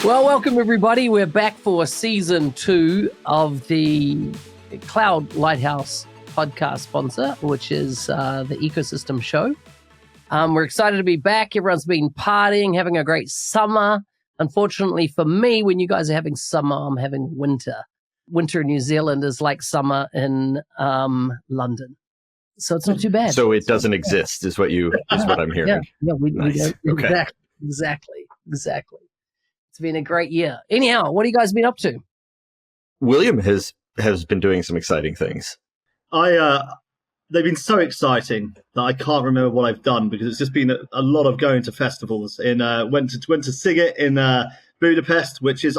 Well, welcome everybody. We're back for season 2 of the Cloud Lighthouse podcast sponsor, which is the Ecosystem Show. We're excited to be back. Everyone's been partying, having a great summer. Unfortunately for me, when you guys are having summer, I'm having winter. Winter in New Zealand is like summer in London. So it's not too bad. So it doesn't exist, is what I'm hearing. Yeah, Nice. don't. Okay. Exactly. It's been a great year. Anyhow, what have you guys been up to? William has been doing some exciting things. They've been so exciting that I can't remember what I've done because it's just been a lot of going to festivals. Went to Sigit in Budapest, which is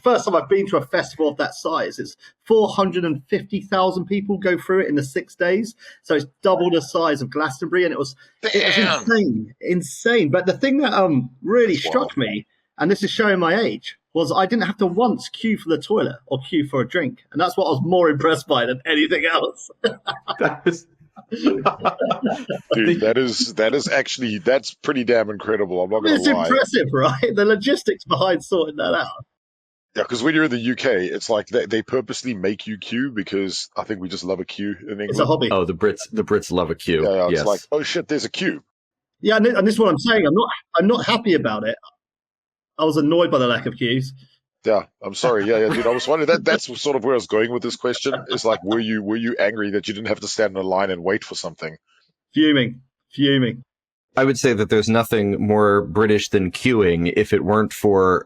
first time I've been to a festival of that size. It's 450,000 people go through it in the 6 days, so it's double the size of Glastonbury, and it was insane. But the thing that really struck me, and this is showing my age, was I didn't have to once queue for the toilet or queue for a drink. And that's what I was more impressed by than anything else. Dude, that's pretty damn incredible. I'm not going to lie. It's impressive, right? The logistics behind sorting that out. Yeah, because when you're in the UK, it's like they purposely make you queue because I think we just love a queue in England. It's a hobby. Oh, the Brits love a queue. Yeah, it's yes. like, oh shit, there's a queue. Yeah, and this is what I'm saying. I'm not happy about it. I was annoyed by the lack of queues. Yeah, I'm sorry. Yeah, dude. I was wondering that's sort of where I was going with this question. It's like, were you angry that you didn't have to stand in a line and wait for something? Fuming. I would say that there's nothing more British than queuing if it weren't for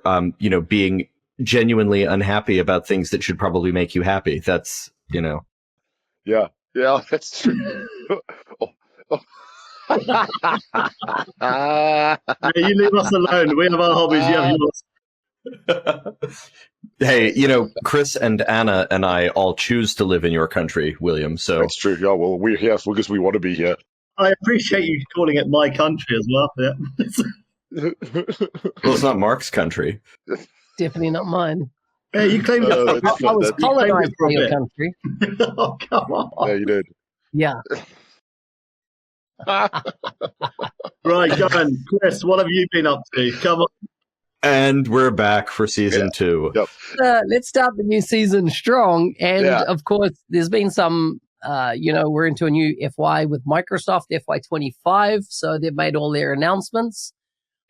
being genuinely unhappy about things that should probably make you happy. That's Yeah, that's true. You leave us alone. We have our hobbies. You have yours. Hey, Chris and Anna and I all choose to live in your country, William. So that's true. Yeah, well, we're here because we want to be here. I appreciate you calling it my country as well. Yeah. Well, it's not Mark's country. Definitely not mine. Hey, you claimed I was colonized by your country. Oh, come on. Yeah, you did. Yeah. Right, go on. Chris, what have you been up to? Come on. And we're back for season 2. Yep. Let's start the new season strong. And of course, there's been some, we're into a new FY with Microsoft, FY25. So they've made all their announcements.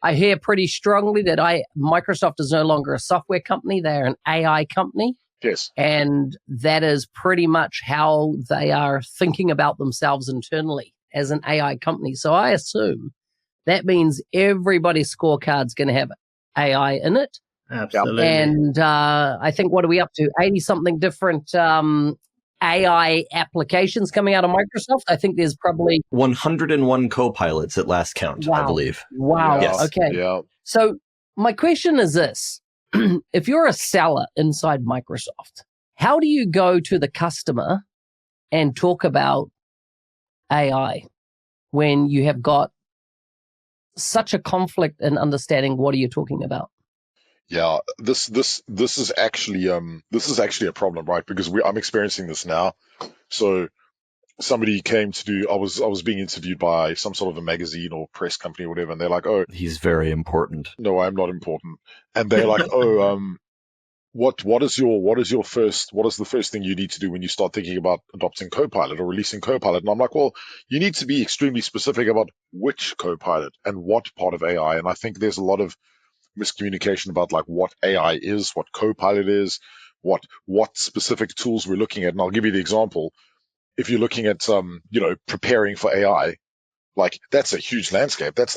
I hear pretty strongly that Microsoft is no longer a software company. They're an AI company. Yes. And that is pretty much how they are thinking about themselves internally as an AI company. So I assume that means everybody's scorecard's going to have AI in it. Absolutely. And I think, what are we up to? 80-something different AI applications coming out of Microsoft. I think there's probably 101 co-pilots at last count, I believe. Wow. Yes. Okay. Yeah. So my question is this. If you're a seller inside Microsoft, how do you go to the customer and talk about AI when you have got such a conflict in understanding what are you talking about? Yeah, this is actually a problem, right? Because I'm experiencing this now. So somebody came to do. I was being interviewed by some sort of a magazine or press company or whatever, and they're like, "Oh, he's very important." No, I'm not important. And they're like, "Oh, what is the first thing you need to do when you start thinking about adopting Copilot or releasing Copilot?" And I'm like, "Well, you need to be extremely specific about which Copilot and what part of AI." And I think there's a lot of miscommunication about like what AI is, what Copilot is, what specific tools we're looking at. And I'll give you the example. If you're looking at preparing for AI, like that's a huge landscape. That's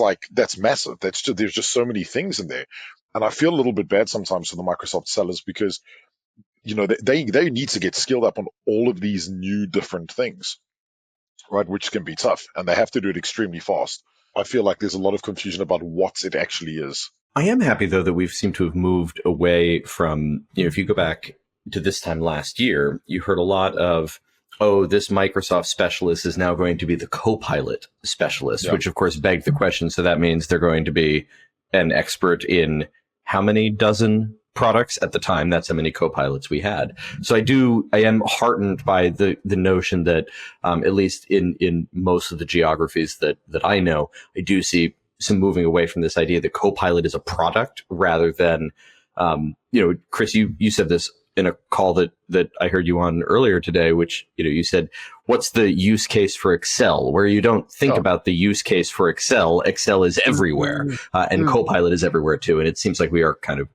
massive. There's just so many things in there. And I feel a little bit bad sometimes for the Microsoft sellers because they need to get skilled up on all of these new different things, right? Which can be tough, and they have to do it extremely fast. I feel like there's a lot of confusion about what it actually is. I am happy, though, that we've seemed to have moved away from, if you go back to this time last year, you heard a lot of, oh, this Microsoft specialist is now going to be the Copilot specialist, which of course begged the question. So that means they're going to be an expert in how many dozen products at the time? That's how many Copilots we had. So I am heartened by the notion that, at least in most of the geographies that I know, I do see some moving away from this idea that Copilot is a product rather than, Chris, you said this in a call that I heard you on earlier today, which, you said, what's the use case for Excel? Where you don't think about the use case for Excel. Excel is everywhere, and Copilot is everywhere too. And it seems like we are kind of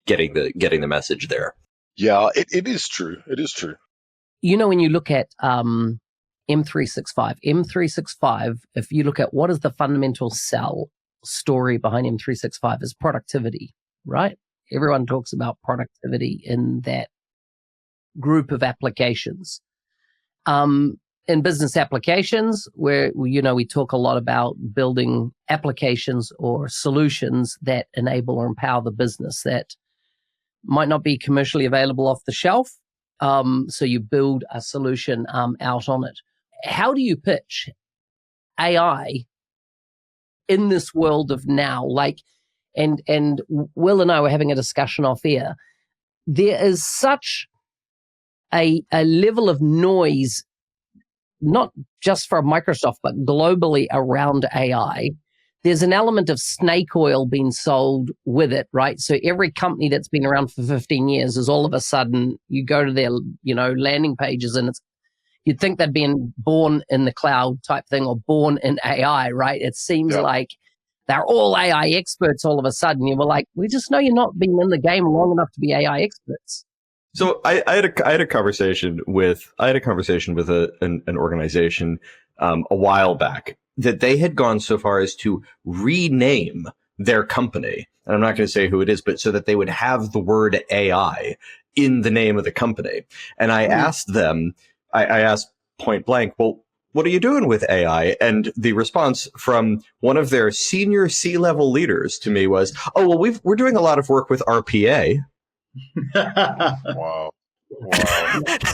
getting the message there. Yeah, it is true. It is true. When you look at M365, if you look at what is the fundamental sell story behind M365 is productivity, right? Everyone talks about productivity in that group of applications. In business applications, where, we talk a lot about building applications or solutions that enable or empower the business that might not be commercially available off the shelf. So you build a solution out on it. How do you pitch AI in this world of now? And Will and I were having a discussion off air. There is such a level of noise, not just from Microsoft, but globally around AI. There's an element of snake oil being sold with it, right? So every company that's been around for 15 years is all of a sudden, you go to their, landing pages and you'd think they'd been born in the cloud type thing or born in AI, right? It seems like they're all AI experts all of a sudden. You were like, we just know you're not been in the game long enough to be AI experts. So I had a conversation with an organization a while back that they had gone so far as to rename their company, and I'm not going to say who it is, but so that they would have the word AI in the name of the company. And I asked them, I asked point blank, well, what are you doing with AI? And the response from one of their senior C-level leaders to me was, oh, well, we're doing a lot of work with RPA. Wow.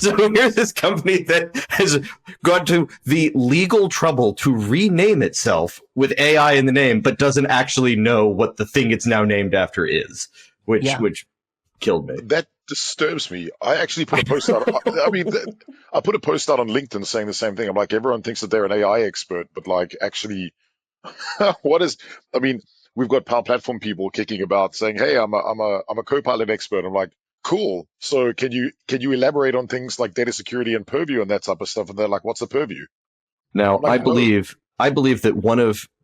So here's this company that has gone to the legal trouble to rename itself with AI in the name, but doesn't actually know what the thing it's now named after is, which killed me. That disturbs me. I actually put a post out. I put a post out on LinkedIn saying the same thing. I'm like, everyone thinks that they're an AI expert, but actually, we've got Power Platform people kicking about saying, hey, I'm a Copilot expert. I'm like, cool. So can you elaborate on things like data security and purview and that type of stuff? And they're like, what's the purview? Now, like, I believe that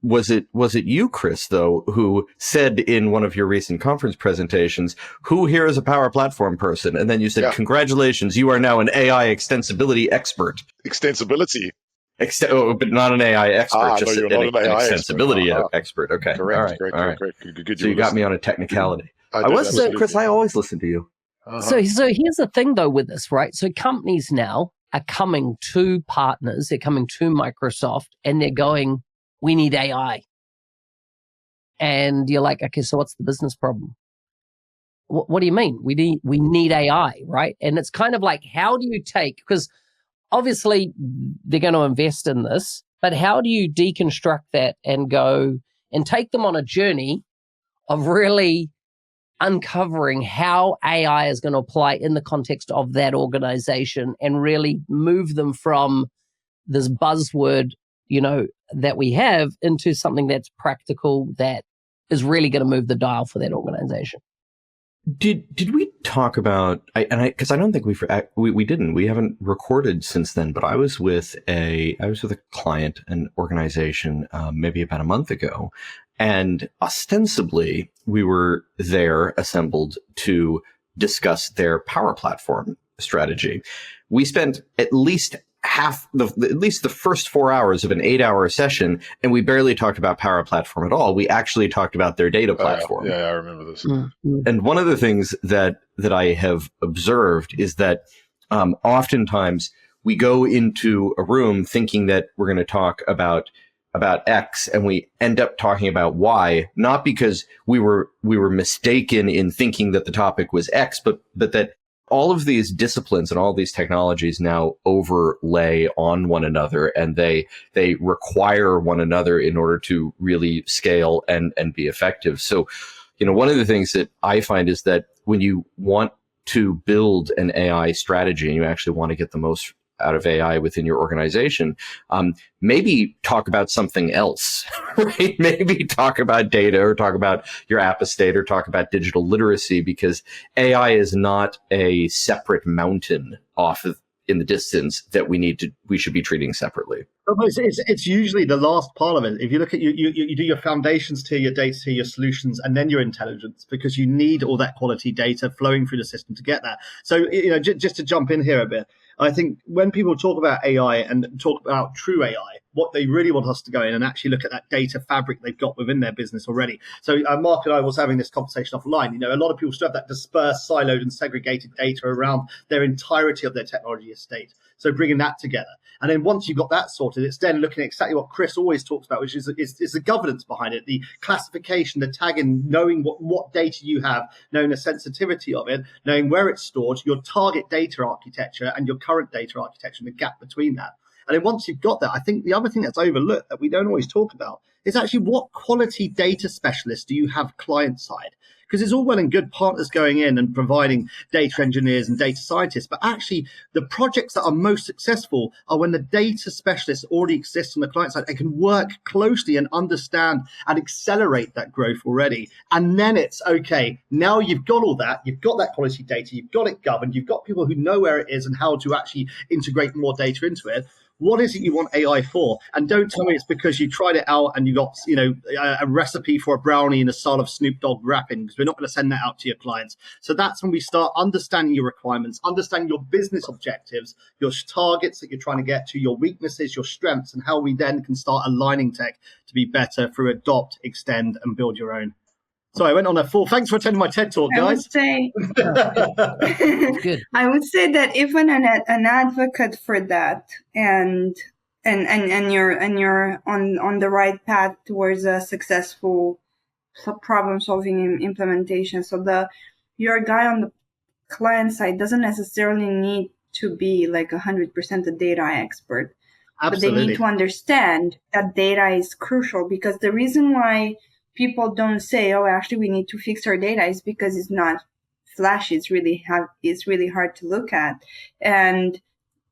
was it you, Chris, though, who said in one of your recent conference presentations, who here is a Power Platform person? And then you said, congratulations, you are now an AI extensibility expert. Extensibility. But not an AI expert, just an extensibility expert. Okay. Correct. All right. Great. Good. So you got me on a technicality. Chris, I always listen to you. So here's the thing, though, with this, right? So companies now are coming to partners, they're coming to Microsoft, and they're going, we need AI. And you're like, okay, so what's the business problem? What do you mean? We need AI, right? And it's kind of like, how do you take, because obviously they're going to invest in this, but how do you deconstruct that and go and take them on a journey of really uncovering how AI is going to apply in the context of that organization and really move them from this buzzword, that we have into something that's practical, that is really going to move the dial for that organization. Did we talk about, because I don't think we didn't, we haven't recorded since then, but I was with a client, an organization, maybe about a month ago. And ostensibly, we were there assembled to discuss their Power Platform strategy. We spent at least the first 4 hours of an 8-hour session, and we barely talked about Power Platform at all. We actually talked about their data platform. Yeah, I remember this. Mm-hmm. And one of the things that I have observed is that oftentimes we go into a room thinking that we're going to talk about X, and we end up talking about Y, not because we were mistaken in thinking that the topic was X, but that all of these disciplines and all these technologies now overlay on one another, and they require one another in order to really scale and be effective. So, one of the things that I find is that when you want to build an AI strategy and you actually want to get the most out of AI within your organization, maybe talk about something else, right? Maybe talk about data, or talk about your app estate, or talk about digital literacy, because AI is not a separate mountain off in the distance that we should be treating separately. It's usually the last part of it. If you look at you do your foundations tier, your data tier, your solutions, and then your intelligence, because you need all that quality data flowing through the system to get that. So, just to jump in here a bit, I think when people talk about AI and talk about true AI, what they really want us to go in and actually look at that data fabric they've got within their business already. So Mark and I was having this conversation offline. A lot of people still have that dispersed, siloed and segregated data around their entirety of their technology estate. So bringing that together. And then once you've got that sorted, it's then looking at exactly what Chris always talks about, which is the governance behind it, the classification, the tagging, knowing what data you have, knowing the sensitivity of it, knowing where it's stored, your target data architecture and your current data architecture, and the gap between that. And then once you've got that, I think the other thing that's overlooked that we don't always talk about is actually what quality data specialists do you have client side? Because it's all well and good partners going in and providing data engineers and data scientists, but actually the projects that are most successful are when the data specialists already exist on the client side and can work closely and understand and accelerate that growth already. And then it's okay, now you've got all that, you've got that quality data, you've got it governed, you've got people who know where it is and how to actually integrate more data into it. What is it you want AI for? And don't tell me it's because you tried it out and you got, a recipe for a brownie in the style of Snoop Dogg rapping, because we're not going to send that out to your clients. So that's when we start understanding your requirements, understanding your business objectives, your targets that you're trying to get to, your weaknesses, your strengths, and how we then can start aligning tech to be better through adopt, extend, and build your own. So I went on a full. Thanks for attending my TED talk, guys. Good. I would say that even an advocate for that, and you're on the right path towards a successful problem solving implementation. So your guy on the client side doesn't necessarily need to be like 100% a data expert. Absolutely. But they need to understand that data is crucial, because the reason why people don't say, oh, actually, we need to fix our data is because it's not flashy. It's really hard to look at. And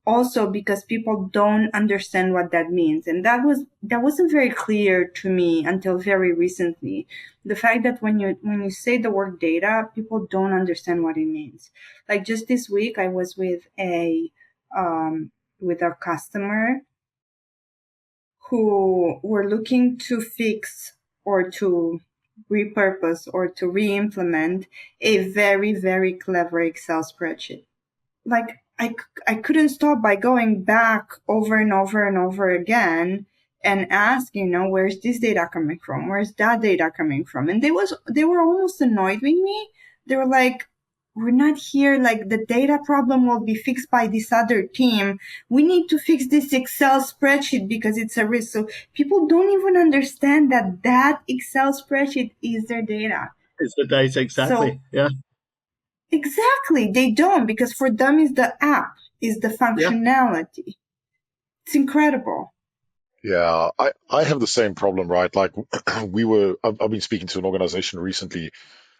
also because people don't understand what that means. And that wasn't very clear to me until very recently. The fact that when you say the word data, people don't understand what it means. Like just this week, I was with a customer who were looking to fix or to repurpose or to re-implement a very, very clever Excel spreadsheet. Like I couldn't stop by going back over and over and over again and ask, where's this data coming from? Where's that data coming from? And they were almost annoyed with me. They were like, we're not here, like the data problem will be fixed by this other team. We need to fix this Excel spreadsheet because it's a risk. So people don't even understand that Excel spreadsheet is their data. It's the data, exactly. So, yeah. Exactly. They don't, because for them is the app, is the functionality. Yeah. It's incredible. Yeah, I have the same problem, right? Like I've been speaking to an organization recently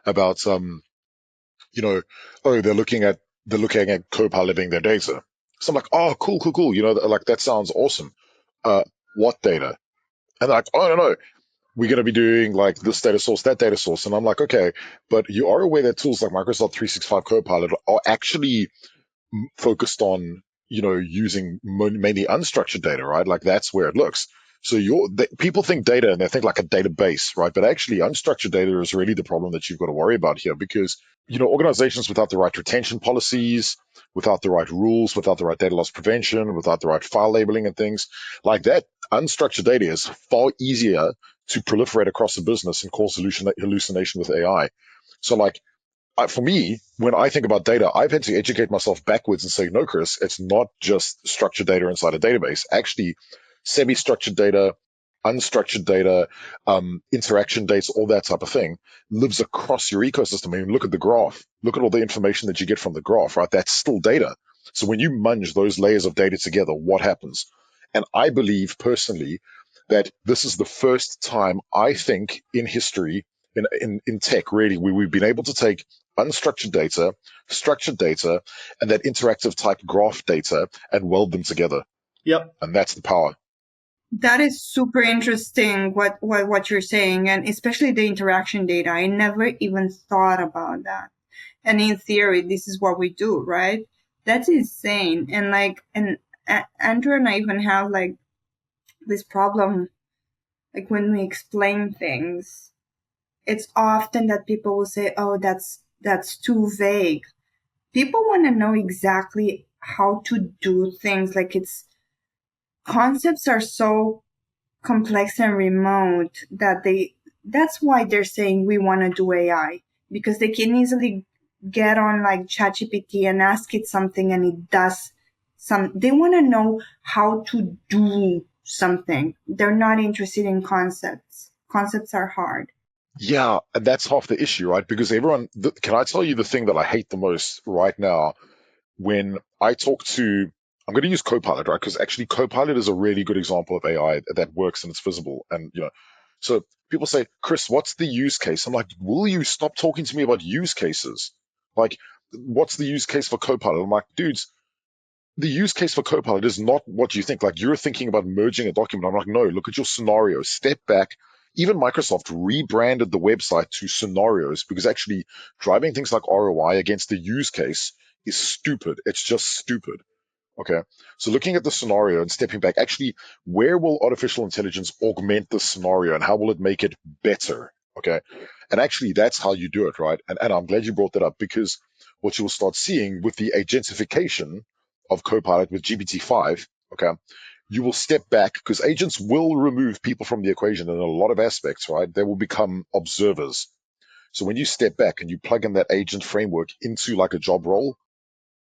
about they're looking at co-piloting their data. So I'm like, oh, cool. Like that sounds awesome. What data? And they're like, oh no, we're going to be doing like this data source, that data source. And I'm like, okay, but you are aware that tools like Microsoft 365 Copilot are actually focused on, using mainly unstructured data, right? Like that's where it looks. So people think data and they think like a database, right? But actually unstructured data is really the problem that you've got to worry about here, because, organizations without the right retention policies, without the right rules, without the right data loss prevention, without the right file labeling and things like that, unstructured data is far easier to proliferate across the business and cause hallucination with AI. So like, for me, when I think about data, I've had to educate myself backwards and say, no, Chris, it's not just structured data inside a database. Actually, semi-structured data, unstructured data, interaction dates, all that type of thing lives across your ecosystem. I mean, look at the graph. Look at all the information that you get from the graph, right? That's still data. So when you munge those layers of data together, what happens? And I believe personally that this is the first time, I think, in history in tech, really, we've been able to take unstructured data, structured data, and that interactive type graph data and weld them together. Yep. And that's the power. That is super interesting what you're saying, and especially the interaction data. I never even thought about that. And in theory, this is what we do, right? That's insane. And Andrew and I even have like this problem, like when we explain things, it's often that people will say, "Oh, that's too vague." People want to know exactly how to do things. Like concepts are so complex and remote that's why they're saying we want to do AI, because they can easily get on like ChatGPT and ask it something and it does they want to know how to do something. They're not interested in concepts. Concepts are hard. Yeah, and that's half the issue, right? Because can I tell you the thing that I hate the most right now? When I talk to, I'm going to use Copilot, right? Because actually Copilot is a really good example of AI that works and it's visible. And, so people say, Chris, what's the use case? I'm like, will you stop talking to me about use cases? Like, what's the use case for Copilot? I'm like, dudes, the use case for Copilot is not what you think. Like, you're thinking about merging a document. I'm like, no, look at your scenario, step back. Even Microsoft rebranded the website to scenarios because actually driving things like ROI against the use case is stupid. It's just stupid. Okay. So looking at the scenario and stepping back, actually, where will artificial intelligence augment the scenario and how will it make it better? Okay. And actually, that's how you do it, right? And I'm glad you brought that up, because what you will start seeing with the agentification of Copilot with GPT-5, okay, you will step back because agents will remove people from the equation in a lot of aspects, right? They will become observers. So when you step back and you plug in that agent framework into like a job role,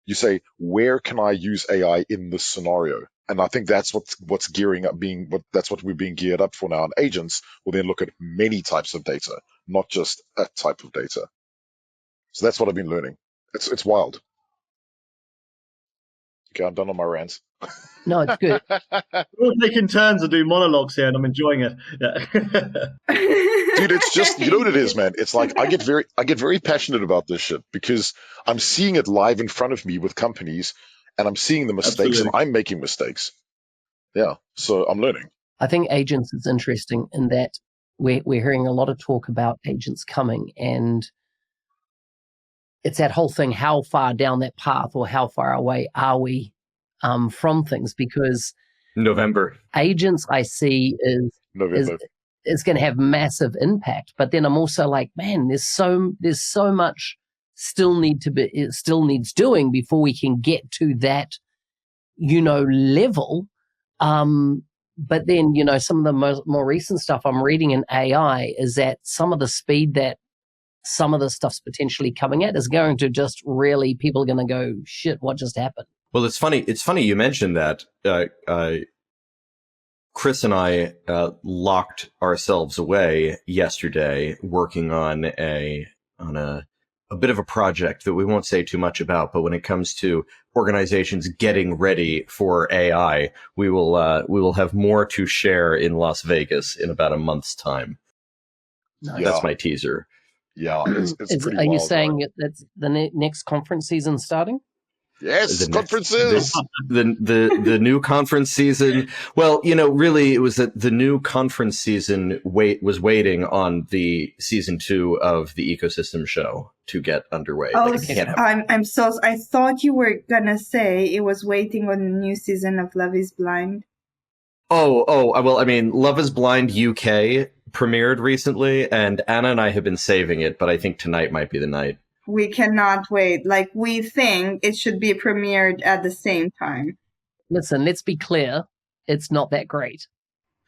you say, where can I use AI in this scenario? And I think that's what's gearing up that's what we're being geared up for now. And agents will then look at many types of data, not just a type of data. So that's what I've been learning. It's wild. Okay, I'm done on my rant. No, it's good. We're all taking turns to do monologues here, and I'm enjoying it. Yeah. Dude, it's just, you know what it is, man. It's like I get very passionate about this shit because I'm seeing it live in front of me with companies, and I'm seeing the mistakes, Absolutely. and I'm making mistakes. Yeah, so I'm learning. I think agents is interesting in that we're hearing a lot of talk about agents coming, and it's that whole thing, how far down that path or how far away are we from things? Because November. agents I see November. is going to have massive impact. But then I'm also like, man, there's so much still needs doing before we can get to that, level. But then, some of the more recent stuff I'm reading in AI is that some of the speed that some of the stuff's potentially coming at is going to just really, people are going to go, shit, what just happened? Well, it's funny you mentioned that. Chris and I locked ourselves away yesterday working on a bit of a project that we won't say too much about, but when it comes to organizations getting ready for AI, we will have more to share in Las Vegas in about a month's time. Nice. That's my teaser. Yeah, it's pretty Are wild. you saying right? that's the next conference season starting? Yes, conferences. The new conference season. Well, really, it was that the new conference season was waiting on the season 2 of the ecosystem show to get underway. Oh, I thought you were gonna say it was waiting on the new season of Love is Blind. Oh, well, I mean, Love is Blind UK premiered recently, and Anna and I have been saving it, but I think tonight might be the night. We cannot wait. Like, we think it should be premiered at the same time. Listen, let's be clear. It's not that great.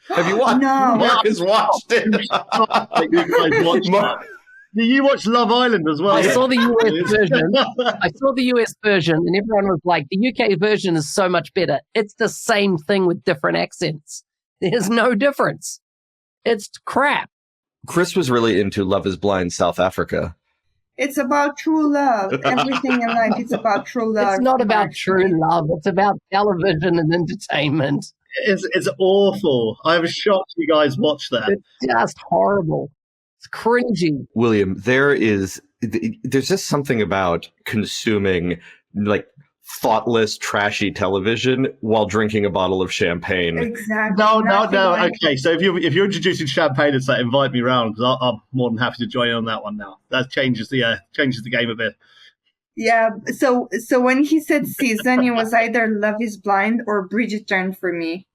Have you watched? No. Mark has watched it. Do you watch Love Island as well? I saw the US version. I saw the US version, and everyone was like, the UK version is so much better. It's the same thing with different accents. There's no difference. It's crap. Chris was really into Love is Blind South Africa. It's about true love. Everything in life is about true love. It's not about true love. It's about television and entertainment. It's awful. I was shocked you guys watched that. It's just horrible. It's cringy. William, there's just something about consuming like thoughtless, trashy television while drinking a bottle of champagne. Exactly. No. Like, Okay, so if you're introducing champagne and say invite me round, because I'm more than happy to join in on that one now. That changes the game a bit. yeah. So when he said season, it was either Love Is Blind or Bridgerton for me.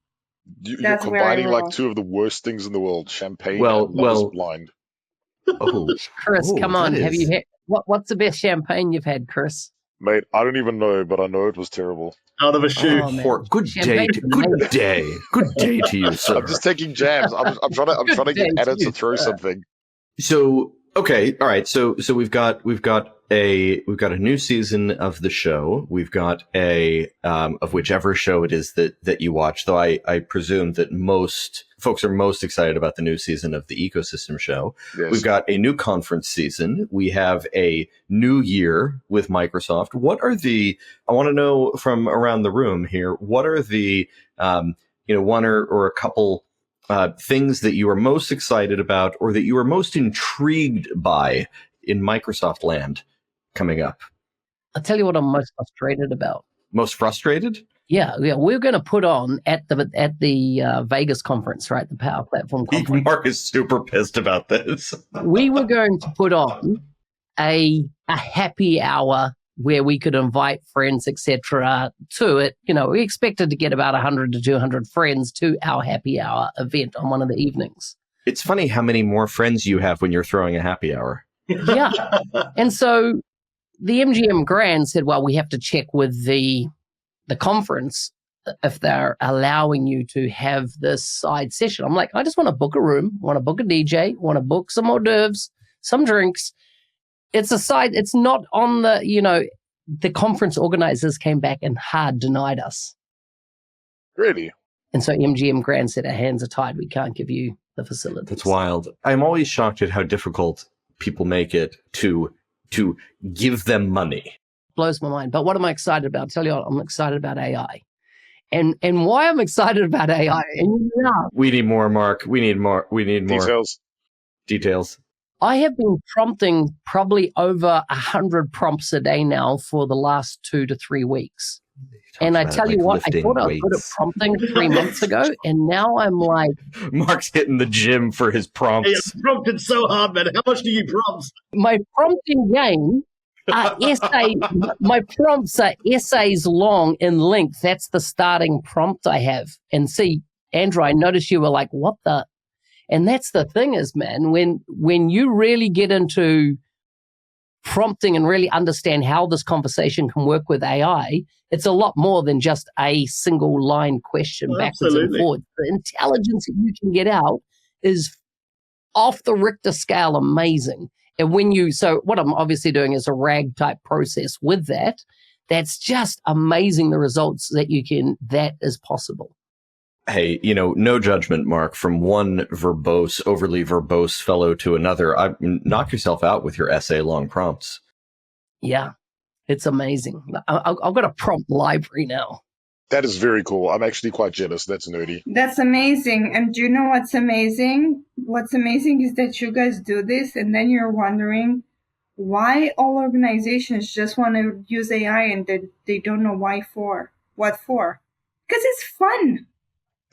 You're That's where I combining like roll. two of the worst things in the world: champagne Well- and Love Is well- Blind. Oh, Chris, come on. that Have you is- had what's the best champagne you've had, Chris? Mate, I don't even know, but I know it was terrible. Out of a shoe. Oh, man. Good day, Champagne's good amazing. day, good day to you, sir. I'm just taking jabs. I'm trying to Good get day at it to you, to throw sir. something. So okay, all right. So we've got a new season of the show. We've got a of whichever show it is that you watch. Though I presume that most folks are most excited about the new season of the Ecosystem show. Yes. We've got a new conference season. We have a new year with Microsoft. What are I want to know from around the room here, what are the, one or a couple things that you are most excited about or that you are most intrigued by in Microsoft land coming up? I'll tell you what I'm most frustrated about. Most frustrated? Yeah, we're going to put on at the Vegas conference, right? The Power Platform conference. Mark is super pissed about this. We were going to put on a happy hour where we could invite friends, etc., to it. We expected to get about 100 to 200 friends to our happy hour event on one of the evenings. It's funny how many more friends you have when you're throwing a happy hour. Yeah, and so the MGM Grand said, well, we have to check with the conference if they're allowing you to have this side session. I'm like, I just want to book a room, want to book a DJ, want to book some hors d'oeuvres, some drinks. It's a side, it's not on the conference organizers came back and hard denied us. Really? And so MGM Grand said, our hands are tied. We can't give you the facilities. That's wild. I'm always shocked at how difficult people make it to give them money. Blows my mind. But what am I excited about? I'll tell you what, I'm excited about AI. And why I'm excited about AI. And We need more, Mark. We need more details. I have been prompting probably over 100 prompts a day now for the last 2 to 3 weeks. And I tell you what, I thought I was good at prompting 3 months ago, and now I'm like... Mark's hitting the gym for his prompts. It's prompted so hard, man. How much do you prompt? My prompting game my prompts are essays long in length. That's the starting prompt I have. And see, Andrew, I noticed you were like, what the... And that's the thing is, man, when you really get into prompting and really understand how this conversation can work with AI, it's a lot more than just a single line question backwards and forwards. The intelligence that you can get out is off the Richter scale amazing. And so what I'm obviously doing is a RAG type process with that. That's just amazing the results that is possible. Hey, no judgment, Mark, from one overly verbose fellow to another. Knock yourself out with your essay-long prompts. Yeah, it's amazing. I've got a prompt library now. That is very cool. I'm actually quite jealous. That's nerdy. That's amazing. And do you know what's amazing? What's amazing is that you guys do this, and then you're wondering why all organizations just want to use AI and they don't know what for. Because it's fun.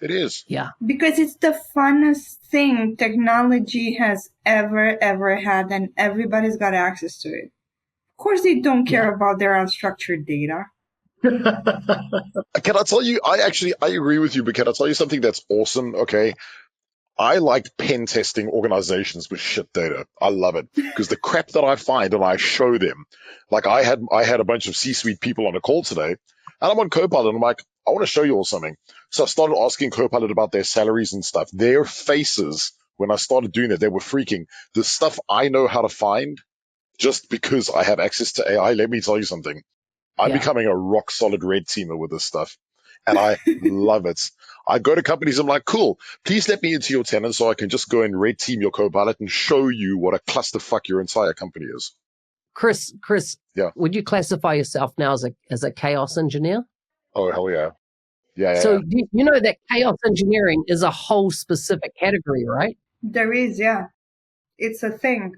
It is. Yeah. Because it's the funnest thing technology has ever had, and everybody's got access to it. Of course, they don't care about their unstructured data. Can I tell you, I agree with you, but can I tell you something that's awesome? Okay. I like pen testing organizations with shit data. I love it because the crap that I find and I show them, like I had a bunch of C-suite people on a call today, and I'm on Copilot and I'm like, I want to show you all something. So I started asking Copilot about their salaries and stuff. Their faces, when I started doing that, they were freaking. The stuff I know how to find just because I have access to AI, let me tell you something. I'm becoming a rock solid red teamer with this stuff. And I love it. I go to companies, I'm like, cool, please let me into your tenant so I can just go and red team your Copilot and show you what a clusterfuck your entire company is. Chris, would you classify yourself now as a chaos engineer? Oh, hell yeah. Yeah. So you know that chaos engineering is a whole specific category, right? There is, yeah. It's a thing.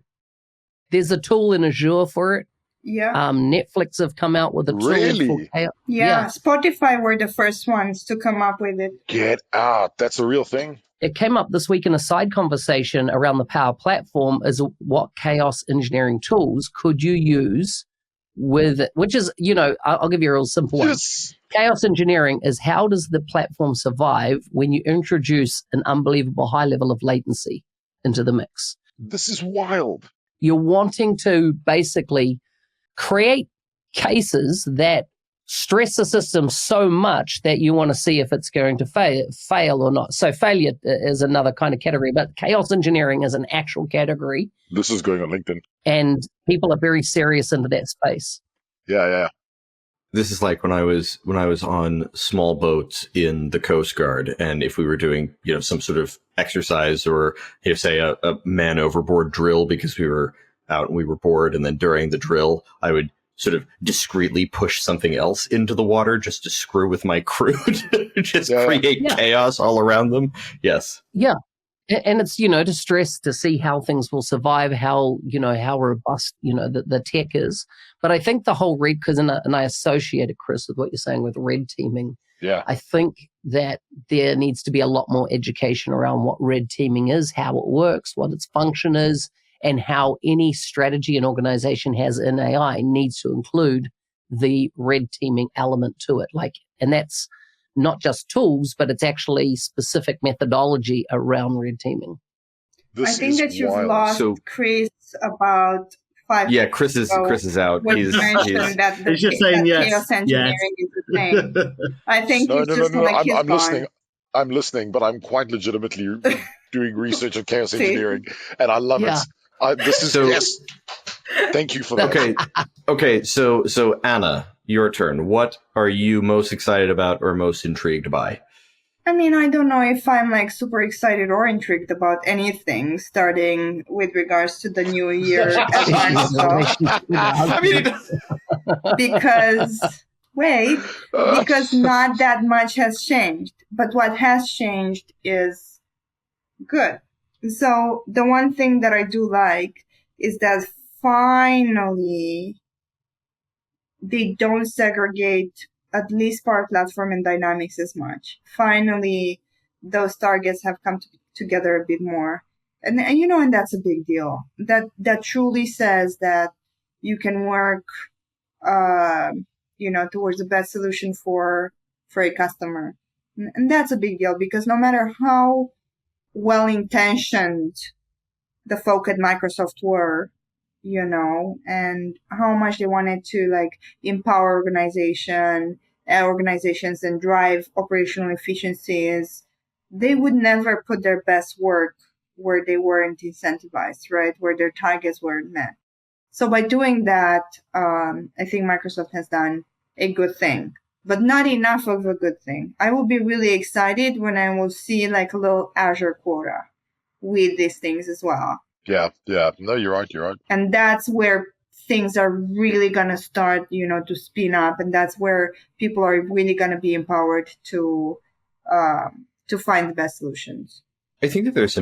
There's a tool in Azure for it. Yeah. Netflix have come out with a tool for Really? chaos. Yeah. Spotify were the first ones to come up with it. Get out. That's a real thing? It came up this week in a side conversation around the Power Platform is what chaos engineering tools could you use with it, which is, I'll give you a real simple one. Yes. Chaos engineering is how does the platform survive when you introduce an unbelievable high level of latency into the mix? This is wild. You're wanting to basically create cases that stress the system so much that you want to see if it's going to fail or not. So failure is another kind of category, but chaos engineering is an actual category. This is going on LinkedIn. And people are very serious into that space. Yeah. This is like when I was on small boats in the Coast Guard, and if we were doing some sort of exercise or say a man overboard drill because we were out and we were bored, and then during the drill I would sort of discreetly push something else into the water just to screw with my crew to just create chaos all around them. Yes. Yeah. And it's, to stress to see how things will survive, how robust, the tech is. But I think the whole and I associate it, Chris, with what you're saying with red teaming. Yeah. I think that there needs to be a lot more education around what red teaming is, how it works, what its function is, and how any strategy an organization has in AI needs to include the red teaming element to it. And that's not just tools, but it's actually specific methodology around red teaming. I think that you've lost Chris about 5 Yeah, Chris is out. He's just saying yes. Chaos engineering is the thing. I think I'm listening. I'm listening, but I'm quite legitimately doing research on chaos engineering, and I love it. This is yes. Thank you for that. Okay. So Anna, your turn. What are you most excited about or most intrigued by? I mean, I don't know if I'm super excited or intrigued about anything, starting with regards to the new year advance stuff. Because not that much has changed, but what has changed is good. So the one thing that I do like is that finally they don't segregate at least Power Platform and Dynamics as much. Finally, those targets have come together a bit more. And that's a big deal. That truly says that you can work, towards the best solution for a customer. And that's a big deal because no matter how well-intentioned the folk at Microsoft were, and how much they wanted to empower organizations and drive operational efficiencies, they would never put their best work where they weren't incentivized, right? Where their targets weren't met. So by doing that, I think Microsoft has done a good thing, but not enough of a good thing. I will be really excited when I will see a little Azure quota with these things as well. Yeah. No, you're right. And that's where things are really going to start, to spin up. And that's where people are really going to be empowered to find the best solutions. I think that there's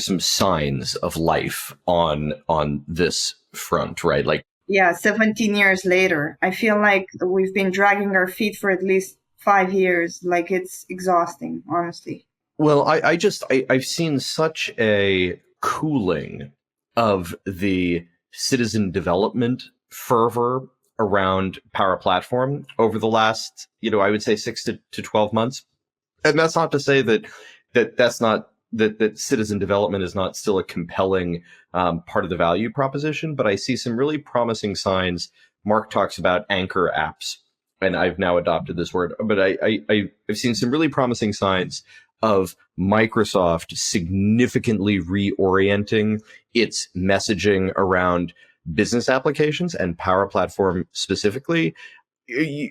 some signs of life on this front, right? 17 years later, I feel like we've been dragging our feet for at least 5 years. It's exhausting, honestly. Well, I've seen such a cooling of the citizen development fervor around Power Platform over the last, I would say 6 to 12 months. And that's not to say that citizen development is not still a compelling part of the value proposition, but I see some really promising signs. Mark talks about anchor apps, and I've now adopted this word, but I've seen some really promising signs of Microsoft significantly reorienting its messaging around business applications and Power Platform specifically,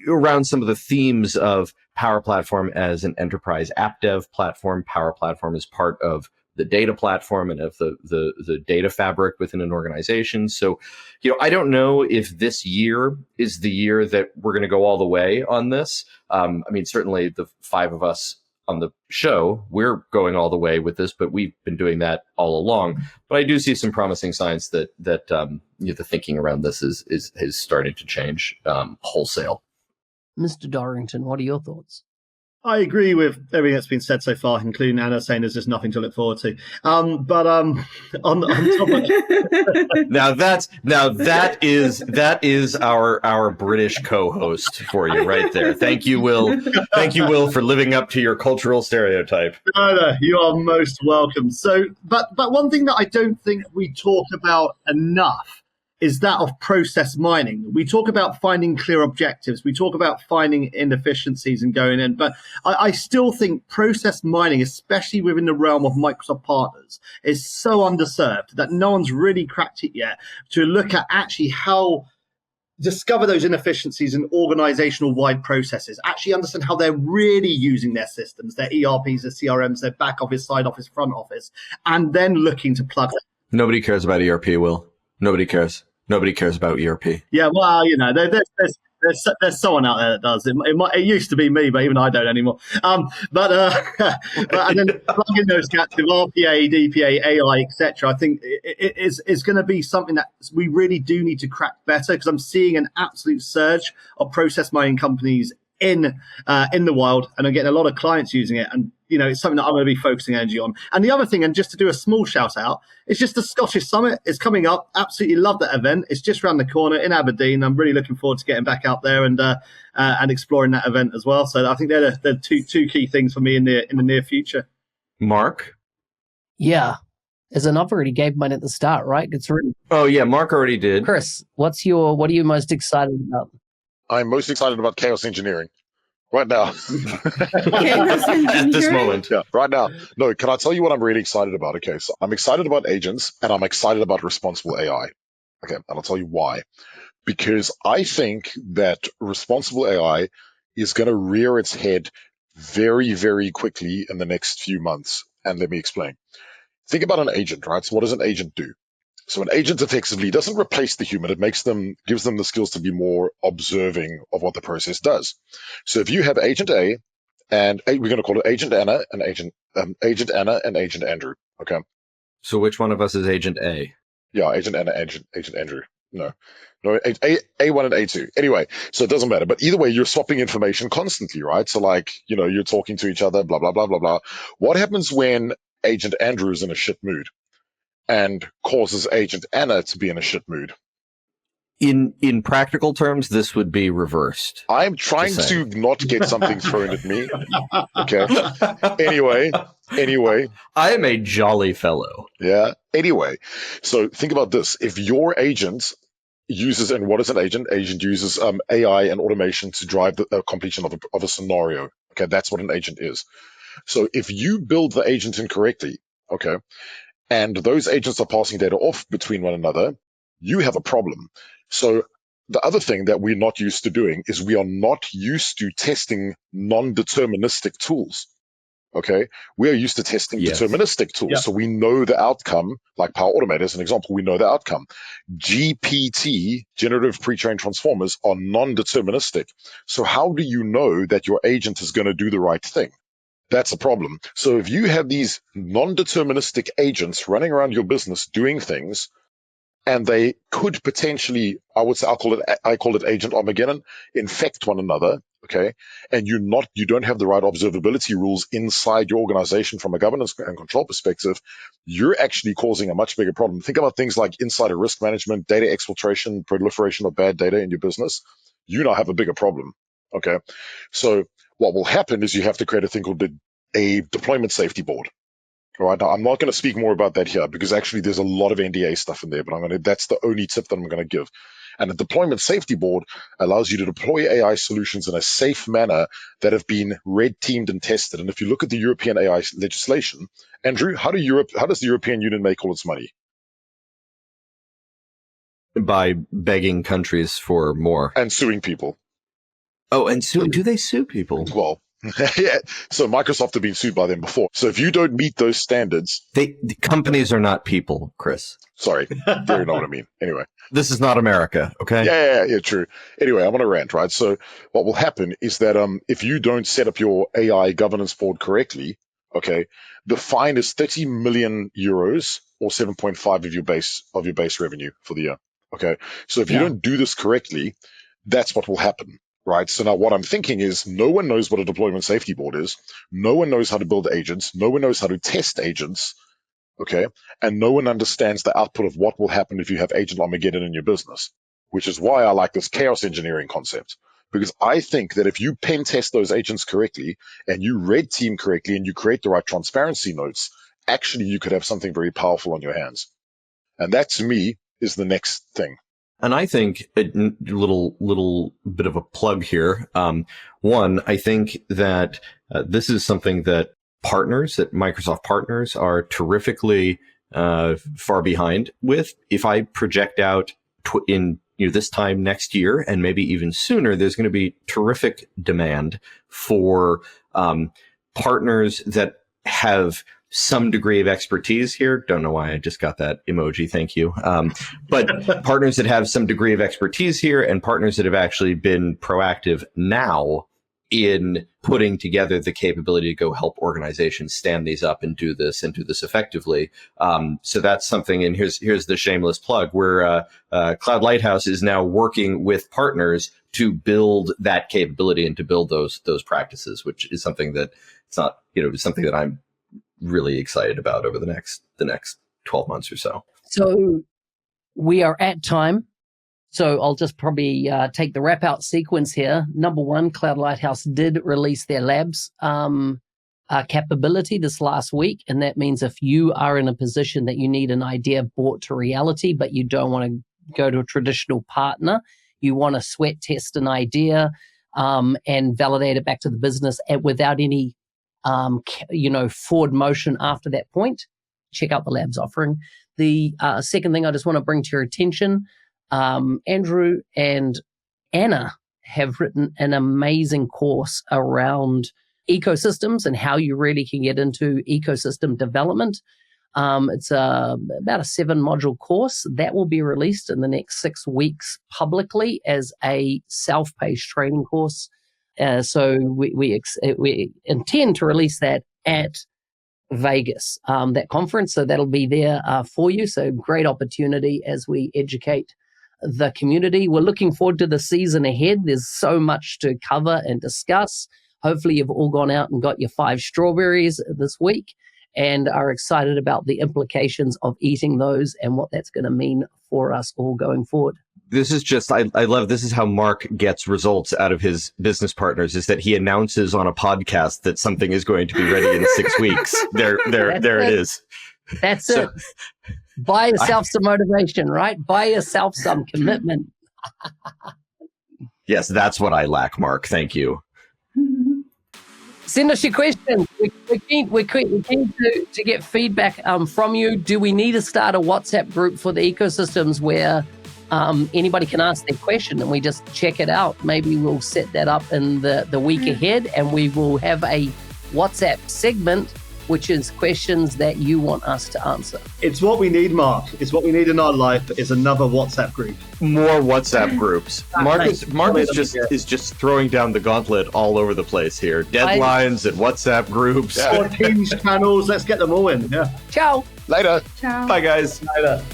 around some of the themes of Power Platform as an enterprise app dev platform, Power Platform as part of the data platform and of the data fabric within an organization. So, I don't know if this year is the year that we're going to go all the way on this. Certainly the 5 of us on the show, we're going all the way with this, but we've been doing that all along. But I do see some promising signs that the thinking around this is starting to change wholesale. Mr. Dorrington, what are your thoughts? I agree with everything that's been said so far, including Anna saying there's just nothing to look forward to. On top of Now that is our British co-host for you right there. Thank you, Will. Thank you, Will, for living up to your cultural stereotype. No, you are most welcome. So, but one thing that I don't think we talk about enough is that of process mining. We talk about finding clear objectives. We talk about finding inefficiencies and going in. But I still think process mining, especially within the realm of Microsoft partners, is so underserved that no one's really cracked it yet to look at actually how discover those inefficiencies in organizational wide processes, actually understand how they're really using their systems, their ERPs, their CRMs, their back office, side office, front office, and then looking to plug them. Nobody cares about ERP, Will. Nobody cares. Nobody cares about ERP. Yeah, well, there's someone out there that does. It used to be me, but even I don't anymore. But and then plugging those gaps with RPA, DPA, AI, etc. I think it is going to be something that we really do need to crack better, because I'm seeing an absolute surge of process mining companies in the wild, and I'm getting a lot of clients using it, and it's something that I'm going to be focusing energy on. And the other thing, and just to do a small shout out, it's just the Scottish Summit is coming up. Absolutely love that event. It's just around the corner in Aberdeen. I'm really looking forward to getting back out there and exploring that event as well. So I think they're the two key things for me in the near future. Mark? Yeah. As in, I've already gave mine at the start, right? It's written. Oh yeah, Mark already did. Chris, what are you most excited about? I'm most excited about chaos engineering. Right now. At this moment. Yeah, right now. No, can I tell you what I'm really excited about? Okay, so I'm excited about agents, and I'm excited about responsible AI. Okay, and I'll tell you why. Because I think that responsible AI is going to rear its head very, very quickly in the next few months. And let me explain. Think about an agent, right? So what does an agent do? So an agent effectively doesn't replace the human. It gives them the skills to be more observing of what the process does. So if you have agent A, and we're going to call it agent Anna and agent Anna and agent Andrew. Okay. So which one of us is agent A? Yeah, agent Anna, agent Andrew. No, A1 and A2. Anyway, so it doesn't matter. But either way, you're swapping information constantly, right? So like, you're talking to each other, blah, blah, blah, blah, blah. What happens when agent Andrew is in a shit mood and causes agent Anna to be in a shit mood? In practical terms, this would be reversed. I'm trying to not get something thrown at me. Okay. Anyway. I am a jolly fellow. Yeah. Anyway, so think about this. If your agent uses, and what is an agent? Agent uses AI and automation to drive the completion of a scenario. Okay, that's what an agent is. So if you build the agent incorrectly, okay, and those agents are passing data off between one another, you have a problem. So the other thing that we're not used to doing is we are not used to testing non-deterministic tools. Okay, we are used to testing deterministic tools. Yep. So we know the outcome, like Power Automate as an example, we know the outcome. GPT, generative pre-trained transformers, are non-deterministic. So how do you know that your agent is going to do the right thing? That's a problem. So if you have these non-deterministic agents running around your business doing things, and they could potentially, I call it Agent Armageddon, infect one another, okay? And you don't have the right observability rules inside your organization from a governance and control perspective, you're actually causing a much bigger problem. Think about things like insider risk management, data exfiltration, proliferation of bad data in your business. You now have a bigger problem, okay? So what will happen is you have to create a thing called a deployment safety board. All right, now I'm not going to speak more about that here because actually there's a lot of NDA stuff in there, but that's the only tip that I'm going to give. And a deployment safety board allows you to deploy AI solutions in a safe manner that have been red teamed and tested. And if you look at the European AI legislation, Andrew, how does the European Union make all its money? By begging countries for more. And suing people. Oh, and do they sue people? Well, Yeah. So Microsoft have been sued by them before. So if you don't meet those standards, The companies are not people, Chris. sorry, you know what I mean. Anyway. This is not America, okay? Yeah, true. Anyway, I'm on a rant, right? So what will happen is that if you don't set up your AI governance board correctly, okay, the fine is 30 million euros or 7.5 of your base revenue for the year. Okay. So if you don't do this correctly, that's what will happen. Right. So now what I'm thinking is no one knows what a deployment safety board is. No one knows how to build agents. No one knows how to test agents. Okay. And no one understands the output of what will happen if you have Agent Armageddon in your business, which is why I like this chaos engineering concept. Because I think that if you pen test those agents correctly and you red team correctly and you create the right transparency notes, actually you could have something very powerful on your hands. And that to me is the next thing. And I think a little bit of a plug here. One, I think that this is something that Microsoft partners are terrifically far behind with. If I project out in this time next year and maybe even sooner, there's going to be terrific demand for partners that have some degree of expertise here. Don't know why I just got that emoji. Thank you. But partners that have some degree of expertise here and partners that have actually been proactive now in putting together the capability to go help organizations stand these up and do this effectively. So that's something. And here's the shameless plug where Cloud Lighthouse is now working with partners to build that capability and to build those practices, which is something that something that I'm really excited about over the next 12 months or so. So we are at time. So I'll just probably take the wrap out sequence here. Number one, Cloud Lighthouse did release their labs capability this last week. And that means if you are in a position that you need an idea brought to reality, but you don't want to go to a traditional partner, you want to sweat test an idea and validate it back to the business without any forward motion after that point, check out the labs offering. The second thing I just want to bring to your attention, Andrew and Anna have written an amazing course around ecosystems and how you really can get into ecosystem development. It's about a 7-module course that will be released in the next 6 weeks publicly as a self-paced training course. So we intend to release that at Vegas, that conference. So that'll be there for you. So great opportunity as we educate the community. We're looking forward to the season ahead. There's so much to cover and discuss. Hopefully you've all gone out and got your 5 strawberries this week and are excited about the implications of eating those and what that's going to mean for us all going forward. This is just, I love, this is how Mark gets results out of his business partners, is that he announces on a podcast that something is going to be ready in 6 weeks. There it is. That's it. Buy yourself some motivation, right? Buy yourself some commitment. Yes, that's what I lack, Mark. Thank you. Send us your questions. We're keen to get feedback from you. Do we need to start a WhatsApp group for the ecosystems where anybody can ask their question and we just check it out? Maybe we'll set that up in the week ahead, and we will have a WhatsApp segment, which is questions that you want us to answer. It's what we need, Mark. It's what we need in our life, is another WhatsApp group. More WhatsApp groups. Mark is just throwing down the gauntlet all over the place here. Deadlines and WhatsApp groups. Or Teams channels. Let's get them all in. Yeah. Ciao. Later. Ciao. Bye, guys. Later.